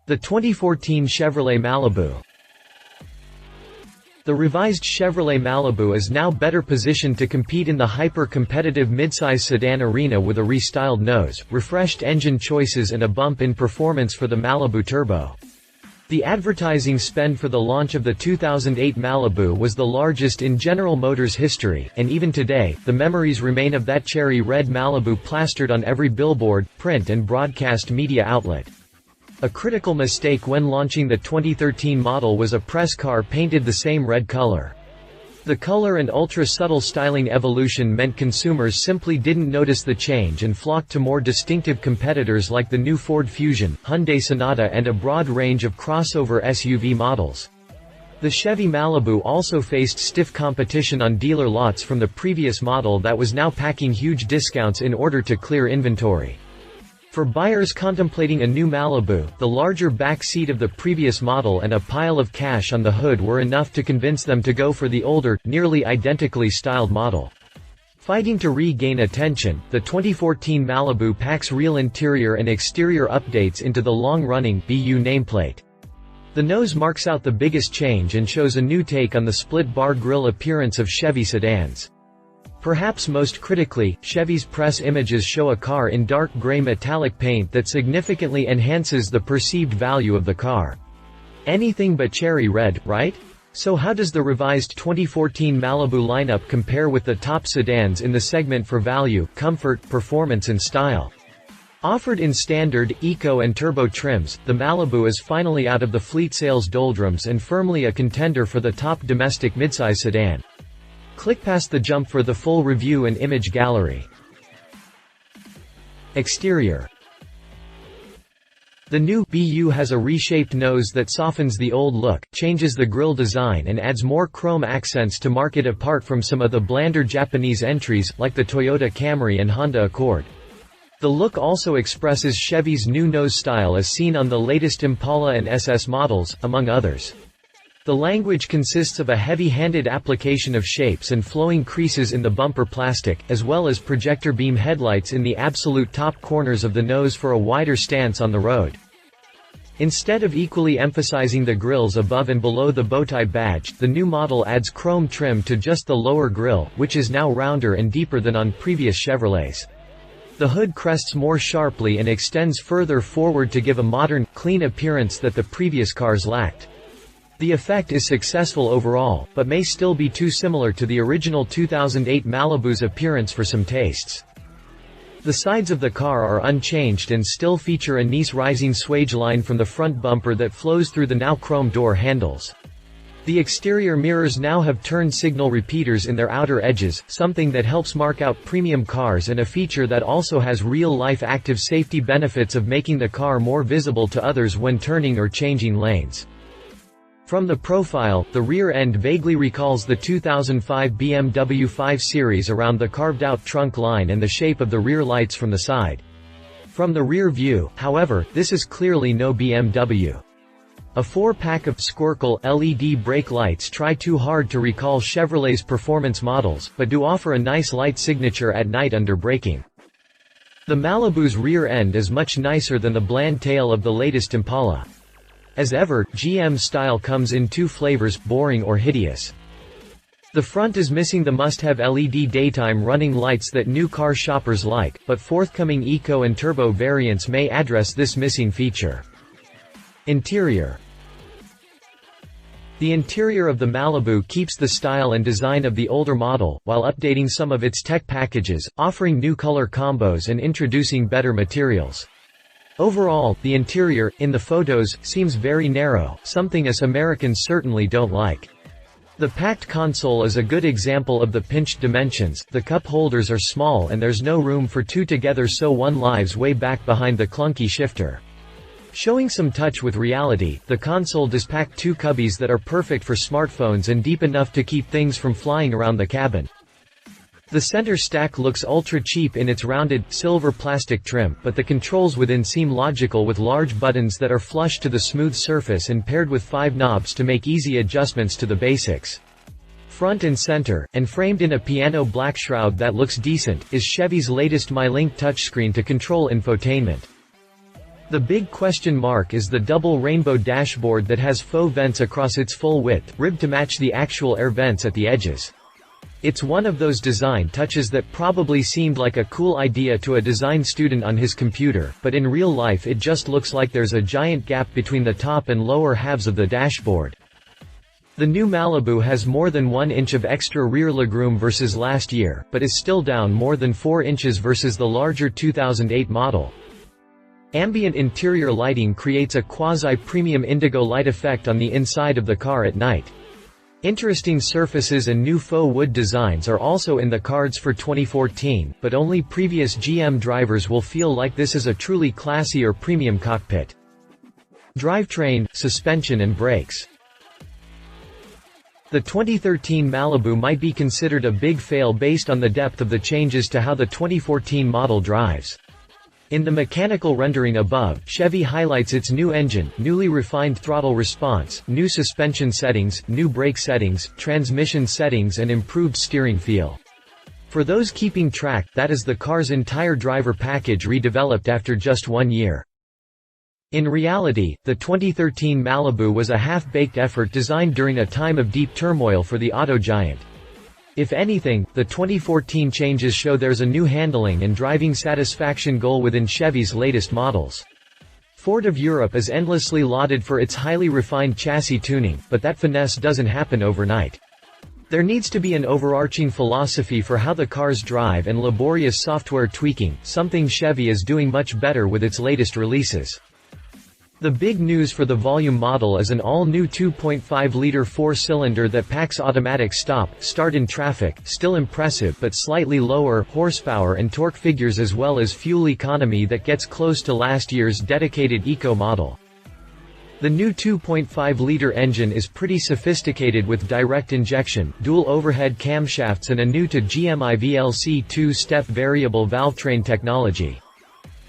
The 2014 Chevrolet Malibu. The revised Chevrolet Malibu is now better positioned to compete in the hyper-competitive midsize sedan arena with a restyled nose, refreshed engine choices and a bump in performance for the Malibu Turbo. The advertising spend for the launch of the 2008 Malibu was the largest in General Motors history, and even today, the memories remain of that cherry red Malibu plastered on every billboard, print and broadcast media outlet. A critical mistake when launching the 2013 model was a press car painted the same red color. The color and ultra-subtle styling evolution meant consumers simply didn't notice the change and flocked to more distinctive competitors like the new Ford Fusion, Hyundai Sonata and a broad range of crossover SUV models. The Chevy Malibu also faced stiff competition on dealer lots from the previous model that was now packing huge discounts in order to clear inventory. For buyers contemplating a new Malibu, the larger back seat of the previous model and a pile of cash on the hood were enough to convince them to go for the older, nearly identically styled model. Fighting to regain attention, the 2014 Malibu packs real interior and exterior updates into the long-running BU nameplate. The nose marks out the biggest change and shows a new take on the split-bar grille appearance of Chevy sedans. Perhaps most critically, Chevy's press images show a car in dark gray metallic paint that significantly enhances the perceived value of the car. Anything but cherry red, right? So how does the revised 2014 Malibu lineup compare with the top sedans in the segment for value, comfort, performance and style? Offered in standard, eco and turbo trims, the Malibu is finally out of the fleet sales doldrums and firmly a contender for the top domestic midsize sedan. Click past the jump for the full review and image gallery. Exterior. The new BU has a reshaped nose that softens the old look, changes the grille design and adds more chrome accents to mark it apart from some of the blander Japanese entries, like the Toyota Camry and Honda Accord. The look also expresses Chevy's new nose style as seen on the latest Impala and SS models, among others. The language consists of a heavy-handed application of shapes and flowing creases in the bumper plastic, as well as projector beam headlights in the absolute top corners of the nose for a wider stance on the road. Instead of equally emphasizing the grilles above and below the bowtie badge, the new model adds chrome trim to just the lower grille, which is now rounder and deeper than on previous Chevrolets. The hood crests more sharply and extends further forward to give a modern, clean appearance that the previous cars lacked. The effect is successful overall, but may still be too similar to the original 2008 Malibu's appearance for some tastes. The sides of the car are unchanged and still feature a nice rising swage line from the front bumper that flows through the now chrome door handles. The exterior mirrors now have turn signal repeaters in their outer edges, something that helps mark out premium cars and a feature that also has real-life active safety benefits of making the car more visible to others when turning or changing lanes. From the profile, the rear end vaguely recalls the 2005 BMW 5 Series around the carved-out trunk line and the shape of the rear lights from the side. From the rear view, however, this is clearly no BMW. A 4-pack of Squircle LED brake lights try too hard to recall Chevrolet's performance models, but do offer a nice light signature at night under braking. The Malibu's rear end is much nicer than the bland tail of the latest Impala. As ever, GM's style comes in two flavors, boring or hideous. The front is missing the must-have LED daytime running lights that new car shoppers like, but forthcoming Eco and Turbo variants may address this missing feature. Interior. The interior of the Malibu keeps the style and design of the older model, while updating some of its tech packages, offering new color combos and introducing better materials. Overall, the interior, in the photos, seems very narrow, something us Americans certainly don't like. The packed console is a good example of the pinched dimensions, the cup holders are small and there's no room for two together, so one lives way back behind the clunky shifter. Showing some touch with reality, the console does pack two cubbies that are perfect for smartphones and deep enough to keep things from flying around the cabin. The center stack looks ultra cheap in its rounded, silver plastic trim, but the controls within seem logical with large buttons that are flush to the smooth surface and paired with 5 knobs to make easy adjustments to the basics. Front and center, and framed in a piano black shroud that looks decent, is Chevy's latest MyLink touchscreen to control infotainment. The big question mark is the double rainbow dashboard that has faux vents across its full width, ribbed to match the actual air vents at the edges. It's one of those design touches that probably seemed like a cool idea to a design student on his computer, but in real life it just looks like there's a giant gap between the top and lower halves of the dashboard. The new Malibu has more than 1 inch of extra rear legroom versus last year, but is still down more than 4 inches versus the larger 2008 model. Ambient interior lighting creates a quasi-premium indigo light effect on the inside of the car at night. Interesting surfaces and new faux wood designs are also in the cards for 2014, but only previous GM drivers will feel like this is a truly classy or premium cockpit. Drivetrain, suspension and brakes. The 2013 Malibu might be considered a big fail based on the depth of the changes to how the 2014 model drives. In the mechanical rendering above, Chevy highlights its new engine, newly refined throttle response, new suspension settings, new brake settings, transmission settings and improved steering feel. For those keeping track, that is the car's entire driver package redeveloped after just 1 year. In reality, the 2013 Malibu was a half-baked effort designed during a time of deep turmoil for the auto giant. If anything, the 2014 changes show there's a new handling and driving satisfaction goal within Chevy's latest models. Ford of Europe is endlessly lauded for its highly refined chassis tuning, but that finesse doesn't happen overnight. There needs to be an overarching philosophy for how the cars drive and laborious software tweaking, something Chevy is doing much better with its latest releases. The big news for the volume model is an all-new 2.5-liter four-cylinder that packs automatic stop-start in traffic, still impressive but slightly lower horsepower and torque figures as well as fuel economy that gets close to last year's dedicated Eco model. The new 2.5-liter engine is pretty sophisticated with direct injection, dual overhead camshafts and a new-to-GM IVLC two-step variable valvetrain technology.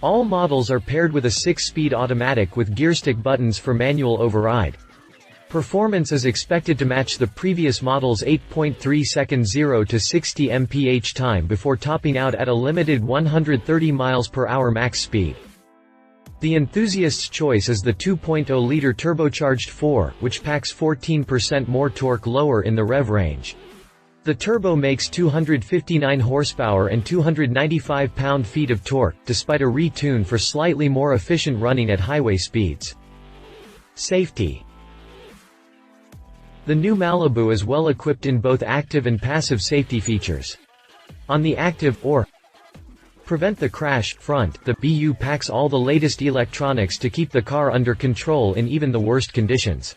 All models are paired with a 6-speed automatic with gearstick buttons for manual override. Performance is expected to match the previous model's 8.3 second 0 to 60 mph time before topping out at a limited 130 mph max speed. The enthusiast's choice is the 2.0-liter turbocharged 4, which packs 14% more torque lower in the rev range. The turbo makes 259 horsepower and 295 pound-feet of torque, despite a retune for slightly more efficient running at highway speeds. Safety. The new Malibu is well equipped in both active and passive safety features. On the active, or prevent the crash, front, the BU packs all the latest electronics to keep the car under control in even the worst conditions.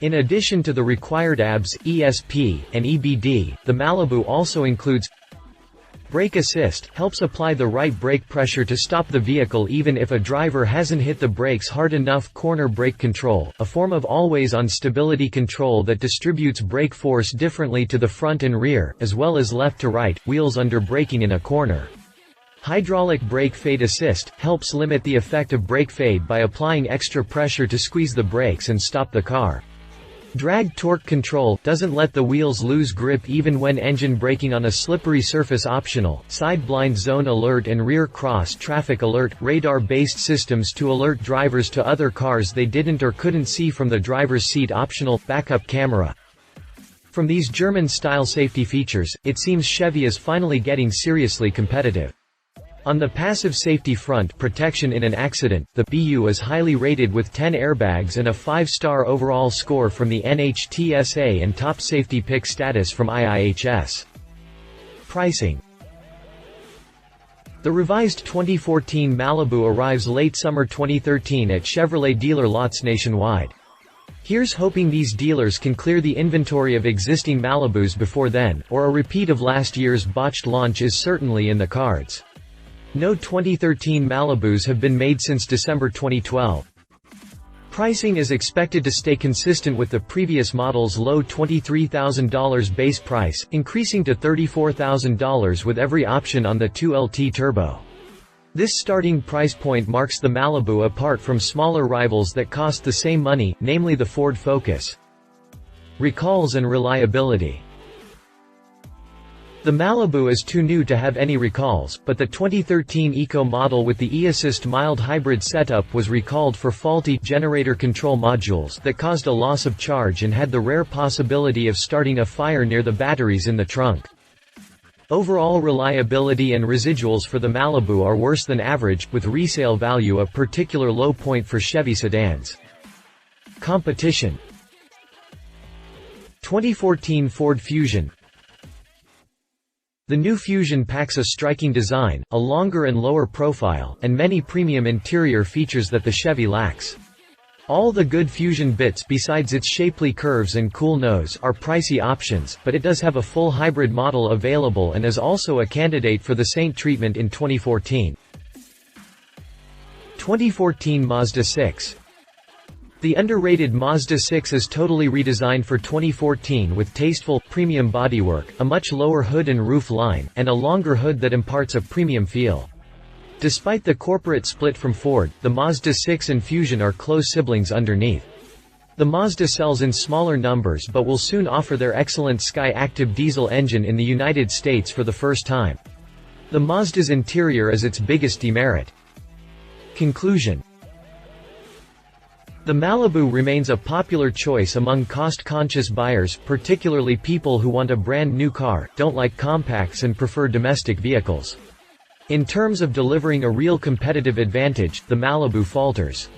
In addition to the required ABS, ESP, and EBD, the Malibu also includes brake assist, helps apply the right brake pressure to stop the vehicle even if a driver hasn't hit the brakes hard enough. Corner brake control, a form of always-on stability control that distributes brake force differently to the front and rear, as well as left to right, wheels under braking in a corner. Hydraulic brake fade assist, helps limit the effect of brake fade by applying extra pressure to squeeze the brakes and stop the car. Drag torque control, doesn't let the wheels lose grip even when engine braking on a slippery surface. Optional, side blind zone alert and rear cross traffic alert, radar-based systems to alert drivers to other cars they didn't or couldn't see from the driver's seat. Optional, backup camera. From these German-style safety features, it seems Chevy is finally getting seriously competitive. On the passive safety front, protection in an accident, the BU is highly rated with 10 airbags and a 5-star overall score from the NHTSA and top safety pick status from IIHS. Pricing. The revised 2014 Malibu arrives late summer 2013 at Chevrolet dealer lots nationwide. Here's hoping these dealers can clear the inventory of existing Malibus before then, or a repeat of last year's botched launch is certainly in the cards. No 2013 Malibus have been made since December 2012. Pricing is expected to stay consistent with the previous model's low $23,000 base price, increasing to $34,000 with every option on the 2LT Turbo. This starting price point marks the Malibu apart from smaller rivals that cost the same money, namely the Ford Focus. Recalls and reliability. The Malibu is too new to have any recalls, but the 2013 Eco model with the e-Assist mild hybrid setup was recalled for faulty generator control modules that caused a loss of charge and had the rare possibility of starting a fire near the batteries in the trunk. Overall reliability and residuals for the Malibu are worse than average, with resale value a particular low point for Chevy sedans. Competition. 2014 Ford Fusion. The new Fusion packs a striking design, a longer and lower profile, and many premium interior features that the Chevy lacks. All the good Fusion bits besides its shapely curves and cool nose are pricey options, but it does have a full hybrid model available and is also a candidate for the Saint treatment in 2014. 2014 Mazda 6. The underrated Mazda 6 is totally redesigned for 2014 with tasteful, premium bodywork, a much lower hood and roof line, and a longer hood that imparts a premium feel. Despite the corporate split from Ford, the Mazda 6 and Fusion are close siblings underneath. The Mazda sells in smaller numbers but will soon offer their excellent Sky Active diesel engine in the United States for the first time. The Mazda's interior is its biggest demerit. Conclusion. The Malibu remains a popular choice among cost-conscious buyers, particularly people who want a brand new car, don't like compacts and prefer domestic vehicles. In terms of delivering a real competitive advantage, the Malibu falters.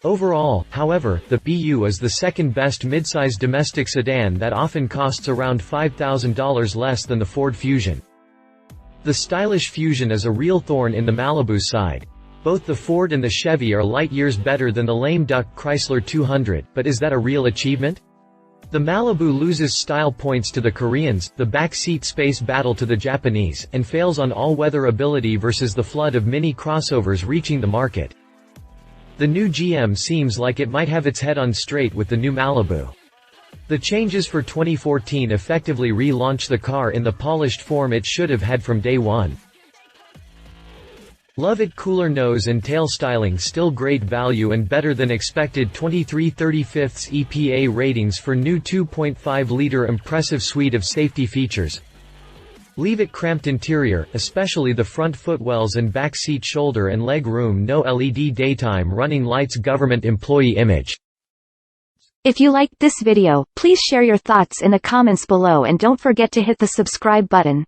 Overall, however, the BU is the second best midsize domestic sedan that often costs around $5,000 less than the Ford Fusion. The stylish Fusion is a real thorn in the Malibu's side. Both the Ford and the Chevy are light years better than the lame duck Chrysler 200, but is that a real achievement? The Malibu loses style points to the Koreans, the back seat space battle to the Japanese, and fails on all-weather ability versus the flood of mini crossovers reaching the market. The new GM seems like it might have its head on straight with the new Malibu. The changes for 2014 effectively relaunch the car in the polished form it should have had from day one. Love it. Cooler nose and tail styling, still great value and better than expected. 23/35 EPA ratings for new 2.5-liter impressive suite of safety features. Leave it. Cramped interior, especially the front footwells and back seat shoulder and leg room. No LED daytime running lights. Government employee image. If you liked this video, please share your thoughts in the comments below and don't forget to hit the subscribe button.